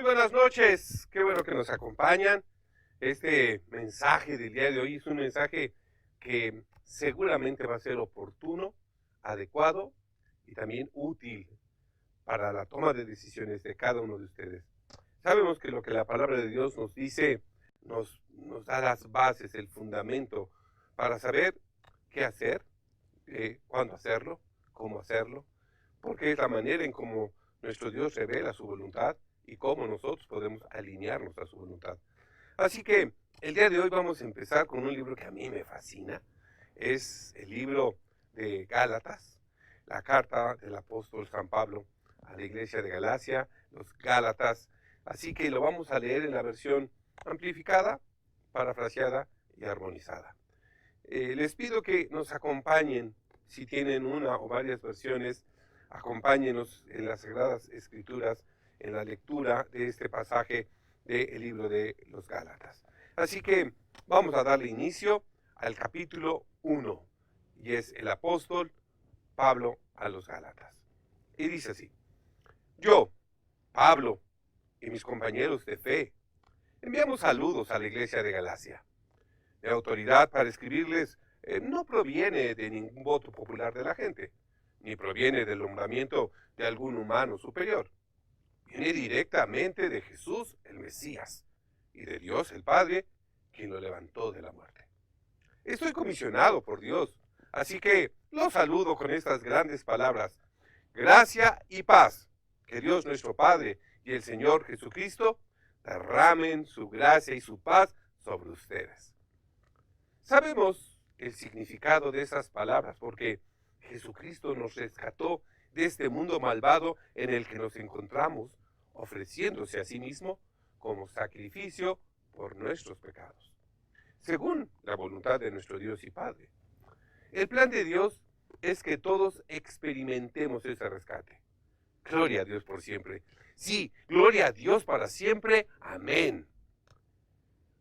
buenas noches, qué bueno que nos acompañan. Este mensaje del día de hoy es un mensaje que seguramente va a ser oportuno, adecuado y también útil para la toma de decisiones de cada uno de ustedes. Sabemos que lo que la palabra de Dios nos dice nos da las bases, el fundamento para saber qué hacer, cuándo hacerlo, cómo hacerlo, porque es la manera en cómo nuestro Dios revela su voluntad y cómo nosotros podemos alinearnos a su voluntad. Así que el día de hoy vamos a empezar con un libro que a mí me fascina. Es el libro de Gálatas, la carta del apóstol San Pablo a la iglesia de Galacia, los Gálatas. Así que lo vamos a leer en la versión amplificada, parafraseada y armonizada. Les pido que nos acompañen, si tienen una o varias versiones, acompáñenos en las Sagradas Escrituras, en la lectura de este pasaje del libro de los Gálatas. Así que vamos a darle inicio al capítulo 1, y es el apóstol Pablo a los Gálatas. Y dice así: yo, Pablo, y mis compañeros de fe, enviamos saludos a la iglesia de Galacia. Mi autoridad para escribirles no proviene de ningún voto popular de la gente, ni proviene del nombramiento de algún humano superior. Viene directamente de Jesús, el Mesías, y de Dios el Padre, quien lo levantó de la muerte. Estoy comisionado por Dios, así que los saludo con estas grandes palabras: gracia y paz. Que Dios nuestro Padre y el Señor Jesucristo derramen su gracia y su paz sobre ustedes. Sabemos el significado de esas palabras porque Jesucristo nos rescató de este mundo malvado en el que nos encontramos, ofreciéndose a sí mismo como sacrificio por nuestros pecados, según la voluntad de nuestro Dios y Padre. El plan de Dios es que todos experimentemos ese rescate. Gloria a Dios por siempre. Sí, gloria a Dios para siempre. Amén.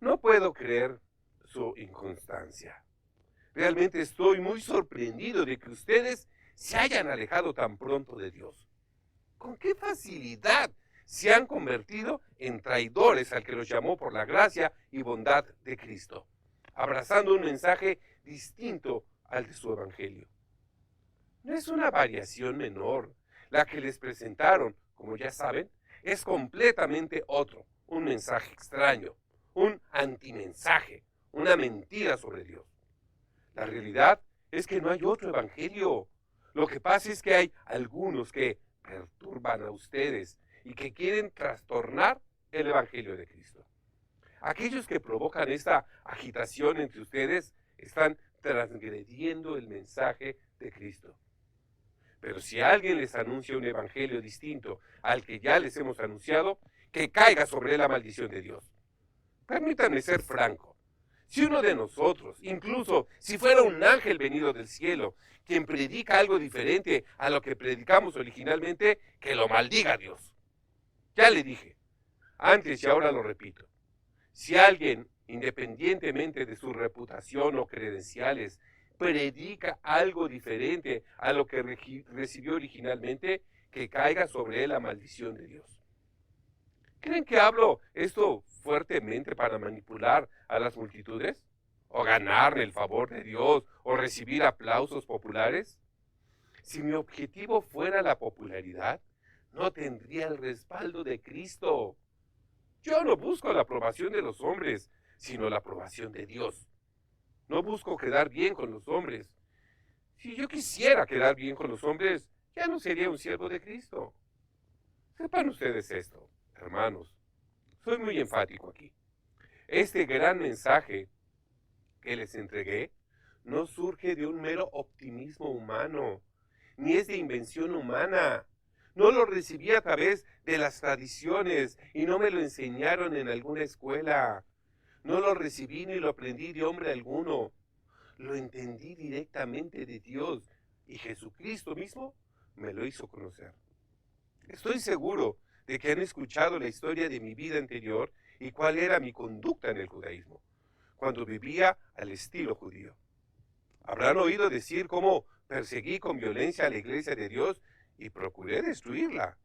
No puedo creer su inconstancia. Realmente estoy muy sorprendido de que ustedes se hayan alejado tan pronto de Dios. ¿Con qué facilidad se han convertido en traidores al que los llamó por la gracia y bondad de Cristo, abrazando un mensaje distinto al de su evangelio? No es una variación menor. La que les presentaron, como ya saben, es completamente otro, un mensaje extraño, un antimensaje, una mentira sobre Dios. La realidad es que no hay otro evangelio. Lo que pasa es que hay algunos que perturban a ustedes y que quieren trastornar el evangelio de Cristo. Aquellos que provocan esta agitación entre ustedes están transgrediendo el mensaje de Cristo. Pero si alguien les anuncia un evangelio distinto al que ya les hemos anunciado, que caiga sobre él la maldición de Dios. Permítanme ser franco. Si uno de nosotros, incluso si fuera un ángel venido del cielo, quien predica algo diferente a lo que predicamos originalmente, que lo maldiga Dios. Ya le dije, antes y ahora lo repito. Si alguien, independientemente de su reputación o credenciales, predica algo diferente a lo que recibió originalmente, que caiga sobre él la maldición de Dios. ¿Creen que hablo esto fuertemente para manipular a las multitudes? ¿O ganar el favor de Dios? ¿O recibir aplausos populares? Si mi objetivo fuera la popularidad, no tendría el respaldo de Cristo. Yo no busco la aprobación de los hombres, sino la aprobación de Dios. No busco quedar bien con los hombres. Si yo quisiera quedar bien con los hombres, ya no sería un siervo de Cristo. Sepan ustedes esto, hermanos. Soy muy enfático aquí. Este gran mensaje que les entregué no surge de un mero optimismo humano, ni es de invención humana. No lo recibí a través de las tradiciones y no me lo enseñaron en alguna escuela. No lo recibí ni lo aprendí de hombre alguno. Lo entendí directamente de Dios y Jesucristo mismo me lo hizo conocer. Estoy seguro de que han escuchado la historia de mi vida anterior y cuál era mi conducta en el judaísmo, cuando vivía al estilo judío. Habrán oído decir cómo perseguí con violencia a la iglesia de Dios y procuré destruirla.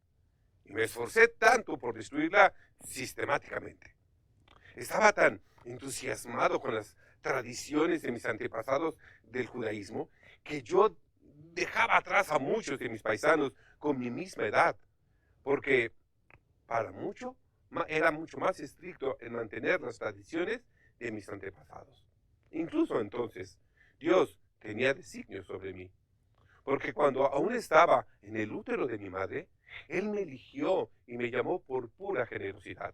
y me esforcé tanto por destruirla sistemáticamente. Estaba tan entusiasmado con las tradiciones de mis antepasados del judaísmo que yo dejaba atrás a muchos de mis paisanos con mi misma edad, porque para mucho era mucho más estricto en mantener las tradiciones de mis antepasados. Incluso entonces, Dios tenía designios sobre mí, porque cuando aún estaba en el útero de mi madre, Él me eligió y me llamó por pura generosidad.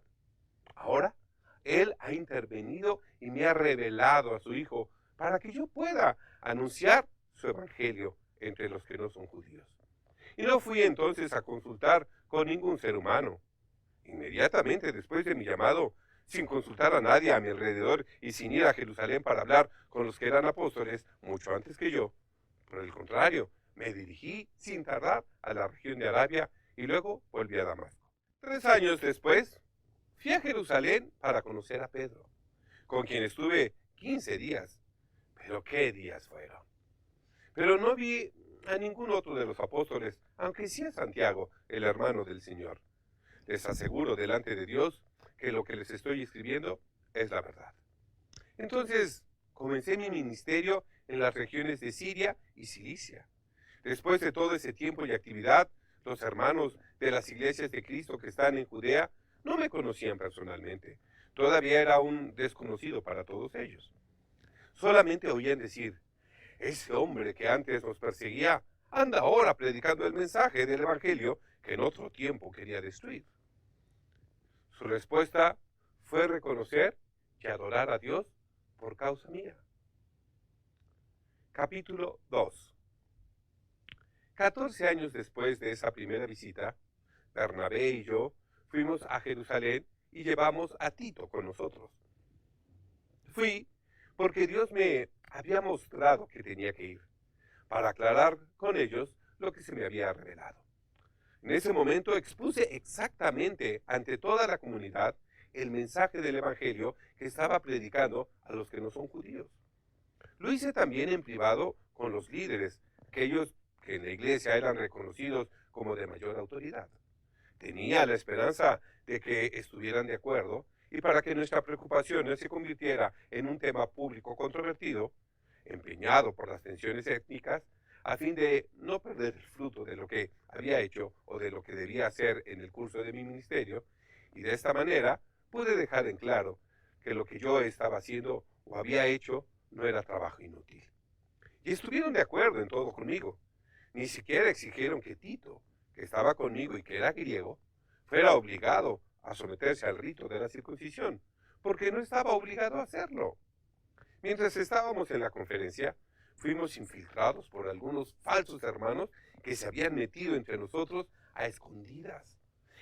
Ahora, Él ha intervenido y me ha revelado a su Hijo para que yo pueda anunciar su evangelio entre los que no son judíos. Y no fui entonces a consultar con ningún ser humano. Inmediatamente después de mi llamado, sin consultar a nadie a mi alrededor y sin ir a Jerusalén para hablar con los que eran apóstoles mucho antes que yo, por el contrario, me dirigí sin tardar a la región de Arabia y luego volví a Damasco. 3 años después, fui a Jerusalén para conocer a Pedro, con quien estuve 15 días. Pero qué días fueron. Pero no vi a ningún otro de los apóstoles, aunque sí a Santiago, el hermano del Señor. Les aseguro delante de Dios que lo que les estoy escribiendo es la verdad. Entonces, comencé mi ministerio en las regiones de Siria y Cilicia. Después de todo ese tiempo y actividad, los hermanos de las iglesias de Cristo que están en Judea no me conocían personalmente. Todavía era un desconocido para todos ellos. Solamente oían decir, ese hombre que antes nos perseguía anda ahora predicando el mensaje del Evangelio que en otro tiempo quería destruir. Su respuesta fue reconocer y adorar a Dios por causa mía. Capítulo 2. 14 años después de esa primera visita, Bernabé y yo fuimos a Jerusalén y llevamos a Tito con nosotros. Fui porque Dios me había mostrado que tenía que ir, para aclarar con ellos lo que se me había revelado. En ese momento expuse exactamente ante toda la comunidad el mensaje del Evangelio que estaba predicando a los que no son judíos. Lo hice también en privado con los líderes, aquellos que en la iglesia eran reconocidos como de mayor autoridad. Tenía la esperanza de que estuvieran de acuerdo y para que nuestra preocupación no se convirtiera en un tema público controvertido, empeñado por las tensiones étnicas, a fin de no perder el fruto de lo que había hecho o de lo que debía hacer en el curso de mi ministerio, y de esta manera pude dejar en claro que lo que yo estaba haciendo o había hecho no era trabajo inútil. Y estuvieron de acuerdo en todo conmigo. Ni siquiera exigieron que Tito, que estaba conmigo y que era griego, fuera obligado a someterse al rito de la circuncisión, porque no estaba obligado a hacerlo. Mientras estábamos en la conferencia, fuimos infiltrados por algunos falsos hermanos que se habían metido entre nosotros a escondidas.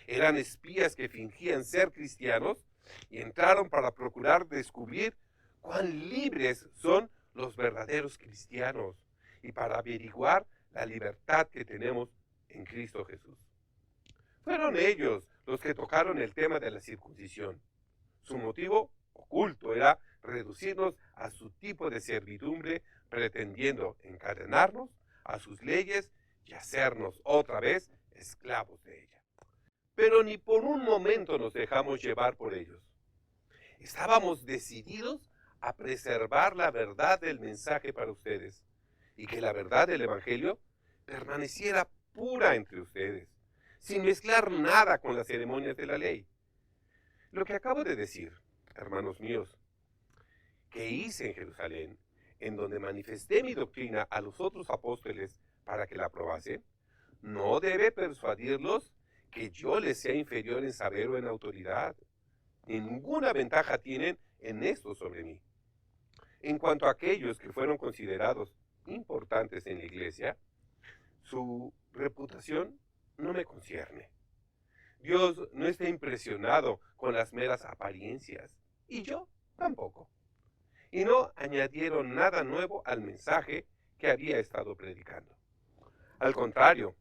Eran espías que fingían ser cristianos y entraron para procurar descubrir cuán libres son los verdaderos cristianos y para averiguar la libertad que tenemos en Cristo Jesús. Fueron ellos los que tocaron el tema de la circuncisión. Su motivo oculto era reducirnos a su tipo de servidumbre, pretendiendo encadenarnos a sus leyes y hacernos otra vez esclavos de ella. Pero ni por un momento nos dejamos llevar por ellos. Estábamos decididos a preservar la verdad del mensaje para ustedes y que la verdad del Evangelio permaneciera pura entre ustedes, sin mezclar nada con las ceremonias de la ley. Lo que acabo de decir, hermanos míos, que hice en Jerusalén, en donde manifesté mi doctrina a los otros apóstoles para que la aprobasen, no debe persuadirlos que yo les sea inferior en saber o en autoridad. Ninguna ventaja tienen en esto sobre mí. En cuanto a aquellos que fueron considerados importantes en la iglesia, su reputación no me concierne. Dios no está impresionado con las meras apariencias, y yo tampoco. Y no añadieron nada nuevo al mensaje que había estado predicando. Al contrario,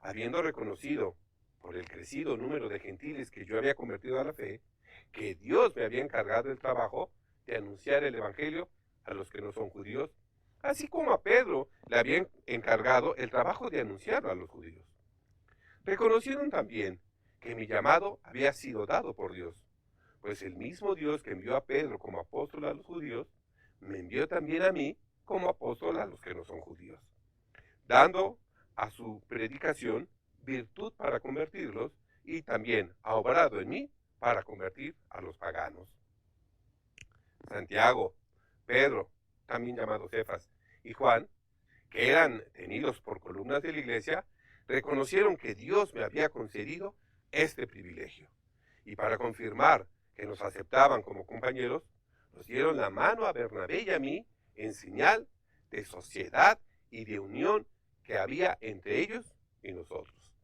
habiendo reconocido por el crecido número de gentiles que yo había convertido a la fe, que Dios me había encargado el trabajo de anunciar el Evangelio a los que no son judíos, así como a Pedro le habían encargado el trabajo de anunciarlo a los judíos. Reconocieron también que mi llamado había sido dado por Dios, pues el mismo Dios que envió a Pedro como apóstol a los judíos, me envió también a mí como apóstol a los que no son judíos, dando a su predicación virtud para convertirlos y también ha obrado en mí para convertir a los paganos. Santiago, Pedro, también llamado Cefas, y Juan, que eran tenidos por columnas de la iglesia, reconocieron que Dios me había concedido este privilegio. Y para confirmar que nos aceptaban como compañeros, nos dieron la mano a Bernabé y a mí en señal de sociedad y de unión que había entre ellos y nosotros.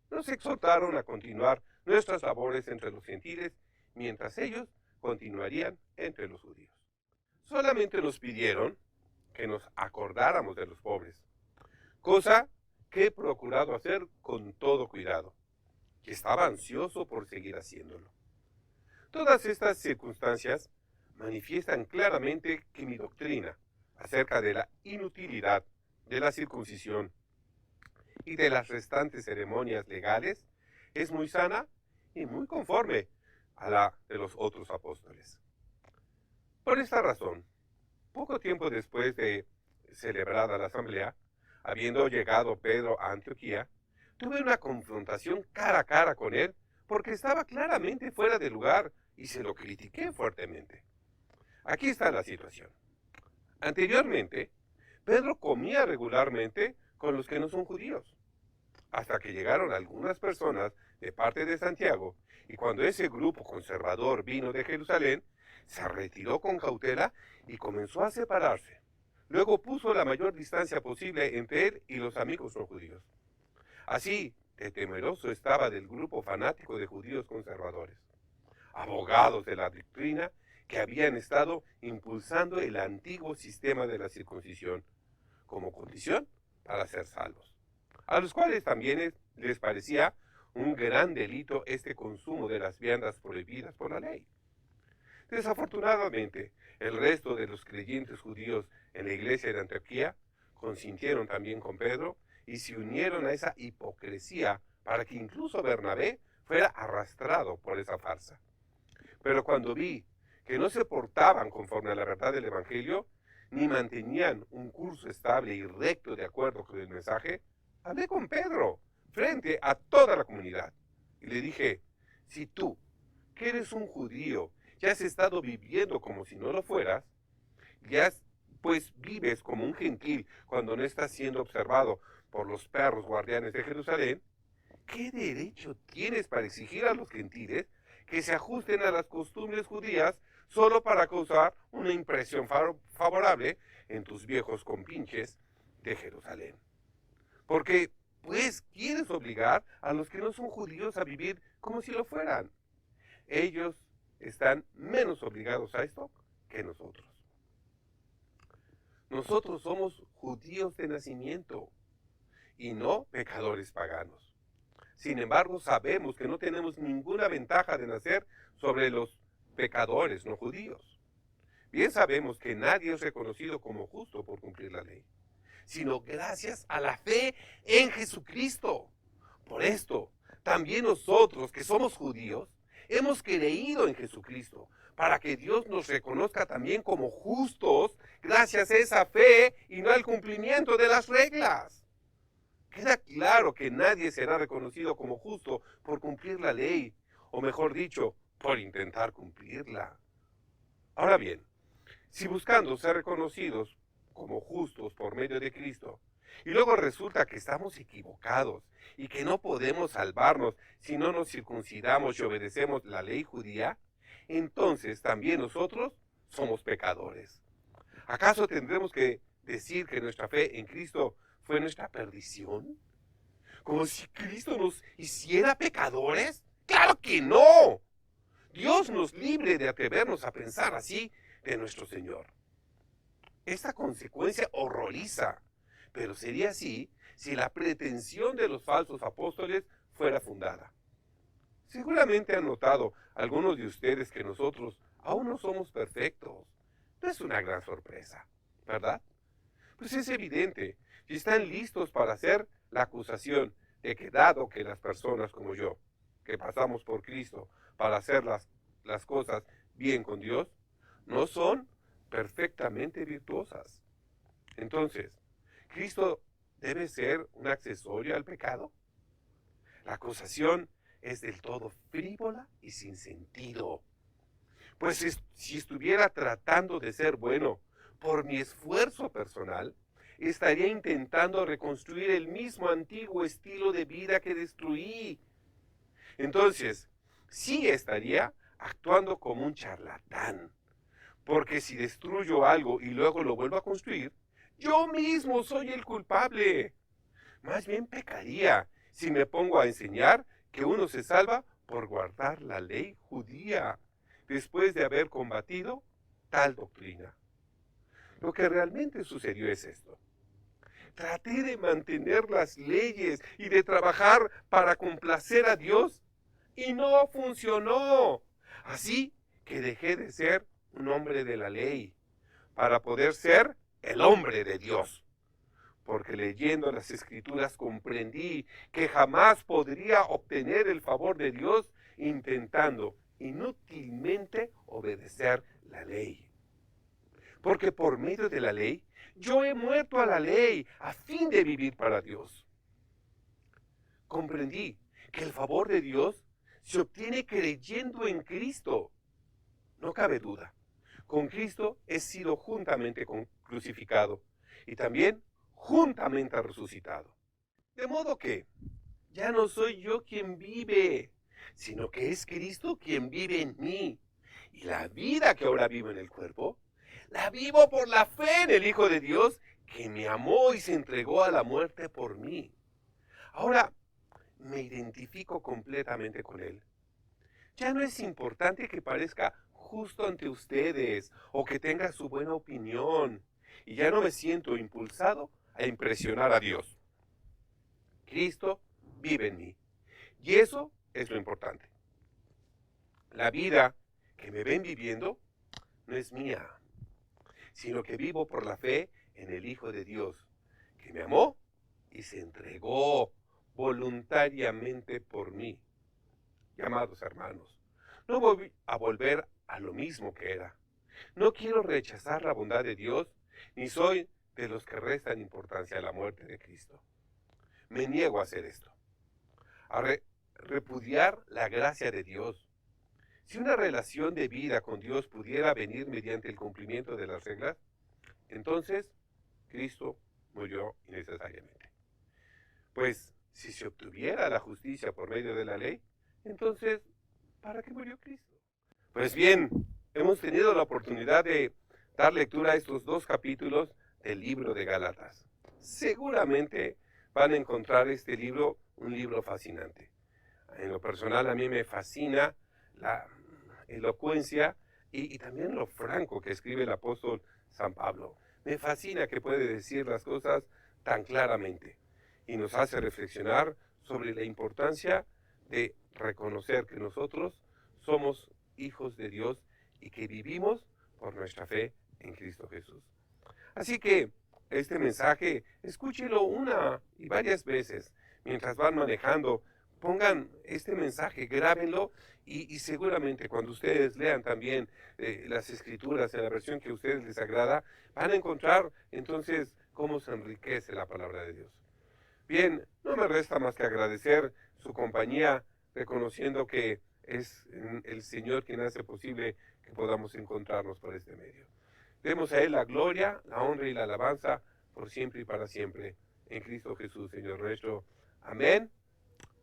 Nos exhortaron a continuar nuestras labores entre los gentiles, mientras ellos continuarían entre los judíos. Solamente nos pidieron que nos acordáramos de los pobres, cosa que he procurado hacer con todo cuidado, y estaba ansioso por seguir haciéndolo. Todas estas circunstancias manifiestan claramente que mi doctrina acerca de la inutilidad de la circuncisión y de las restantes ceremonias legales es muy sana y muy conforme a la de los otros apóstoles. Por esta razón, poco tiempo después de celebrada la asamblea, habiendo llegado Pedro a Antioquía, tuve una confrontación cara a cara con él porque estaba claramente fuera de lugar y se lo critiqué fuertemente. Aquí está la situación. Anteriormente, Pedro comía regularmente con los que no son judíos, hasta que llegaron algunas personas de parte de Santiago, y cuando ese grupo conservador vino de Jerusalén, se retiró con cautela y comenzó a separarse. Luego puso la mayor distancia posible entre él y los amigos no judíos. Así de temeroso estaba del grupo fanático de judíos conservadores, abogados de la doctrina que habían estado impulsando el antiguo sistema de la circuncisión como condición para ser salvos, a los cuales también les parecía un gran delito este consumo de las viandas prohibidas por la ley. Desafortunadamente, el resto de los creyentes judíos en la iglesia de Antioquía consintieron también con Pedro y se unieron a esa hipocresía para que incluso Bernabé fuera arrastrado por esa farsa. Pero cuando vi que no se portaban conforme a la verdad del Evangelio, ni mantenían un curso estable y recto de acuerdo con el mensaje, hablé con Pedro frente a toda la comunidad y le dije: si tú, que eres un judío, ya has estado viviendo como si no lo fueras, pues vives como un gentil cuando no estás siendo observado por los perros guardianes de Jerusalén, ¿qué derecho tienes para exigir a los gentiles que se ajusten a las costumbres judías solo para causar una impresión favorable en tus viejos compinches de Jerusalén? Porque, pues, quieres obligar a los que no son judíos a vivir como si lo fueran. Ellos están menos obligados a esto que nosotros. Nosotros somos judíos de nacimiento y no pecadores paganos. Sin embargo, sabemos que no tenemos ninguna ventaja de nacer sobre los pecadores no judíos. Bien sabemos que nadie es reconocido como justo por cumplir la ley, sino gracias a la fe en Jesucristo. Por esto, también nosotros que somos judíos, hemos creído en Jesucristo, para que Dios nos reconozca también como justos gracias a esa fe y no al cumplimiento de las reglas. Queda claro que nadie será reconocido como justo por cumplir la ley, o mejor dicho, por intentar cumplirla. Ahora bien, si buscando ser reconocidos como justos por medio de Cristo, y luego resulta que estamos equivocados y que no podemos salvarnos si no nos circuncidamos y obedecemos la ley judía, entonces también nosotros somos pecadores. ¿Acaso tendremos que decir que nuestra fe en Cristo fue nuestra perdición? ¿Como si Cristo nos hiciera pecadores? ¡Claro que no! Dios nos libre de atrevernos a pensar así de nuestro Señor. Esta consecuencia horroriza, pero sería así si la pretensión de los falsos apóstoles fuera fundada. Seguramente han notado algunos de ustedes que nosotros aún no somos perfectos. No es una gran sorpresa, ¿verdad? Pues es evidente, si están listos para hacer la acusación de que dado que las personas como yo que pasamos por Cristo para hacer las cosas bien con Dios, no son perfectamente virtuosas. Entonces, ¿Cristo debe ser un accesorio al pecado? La acusación es del todo frívola y sin sentido. Pues si estuviera tratando de ser bueno por mi esfuerzo personal, estaría intentando reconstruir el mismo antiguo estilo de vida que destruí. Entonces, sí estaría actuando como un charlatán. Porque si destruyo algo y luego lo vuelvo a construir, yo mismo soy el culpable. Más bien pecaría si me pongo a enseñar que uno se salva por guardar la ley judía, después de haber combatido tal doctrina. Lo que realmente sucedió es esto. Traté de mantener las leyes y de trabajar para complacer a Dios y no funcionó. Así que dejé de ser un hombre de la ley para poder ser el hombre de Dios. Porque leyendo las Escrituras comprendí que jamás podría obtener el favor de Dios intentando inútilmente obedecer la ley. Porque por medio de la ley, yo he muerto a la ley a fin de vivir para Dios. Comprendí que el favor de Dios se obtiene creyendo en Cristo. No cabe duda. Con Cristo he sido juntamente crucificado y también juntamente resucitado. De modo que ya no soy yo quien vive, sino que es Cristo quien vive en mí. Y la vida que ahora vivo en el cuerpo, la vivo por la fe en el Hijo de Dios, que me amó y se entregó a la muerte por mí. Ahora me identifico completamente con Él. Ya no es importante que parezca justo ante ustedes o que tenga su buena opinión. Y ya no me siento impulsado a impresionar a Dios. Cristo vive en mí. Y eso es lo importante. La vida que me ven viviendo no es mía, sino que vivo por la fe en el Hijo de Dios, que me amó y se entregó voluntariamente por mí. Amados hermanos, no voy a volver a lo mismo que era. No quiero rechazar la bondad de Dios, ni soy de los que restan importancia a la muerte de Cristo. Me niego a hacer esto, a repudiar la gracia de Dios. Si una relación de vida con Dios pudiera venir mediante el cumplimiento de las reglas, entonces Cristo murió innecesariamente. Pues si se obtuviera la justicia por medio de la ley, entonces, ¿para qué murió Cristo? Pues bien, hemos tenido la oportunidad de dar lectura a estos 2 capítulos del libro de Gálatas. Seguramente van a encontrar este libro un libro fascinante. En lo personal a mí me fascina la elocuencia y también lo franco que escribe el apóstol San Pablo. Me fascina que puede decir las cosas tan claramente y nos hace reflexionar sobre la importancia de reconocer que nosotros somos hijos de Dios y que vivimos por nuestra fe en Cristo Jesús. Así que este mensaje, escúchelo una y varias veces mientras van manejando. Pongan este mensaje, grábenlo y seguramente cuando ustedes lean también las Escrituras en la versión que a ustedes les agrada, van a encontrar entonces cómo se enriquece la palabra de Dios. Bien, no me resta más que agradecer su compañía, reconociendo que es el Señor quien hace posible que podamos encontrarnos por este medio. Demos a Él la gloria, la honra y la alabanza por siempre y para siempre. En Cristo Jesús, Señor nuestro. Amén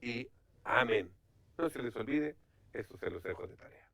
y amén. No se les olvide, esto se los dejo de tarea.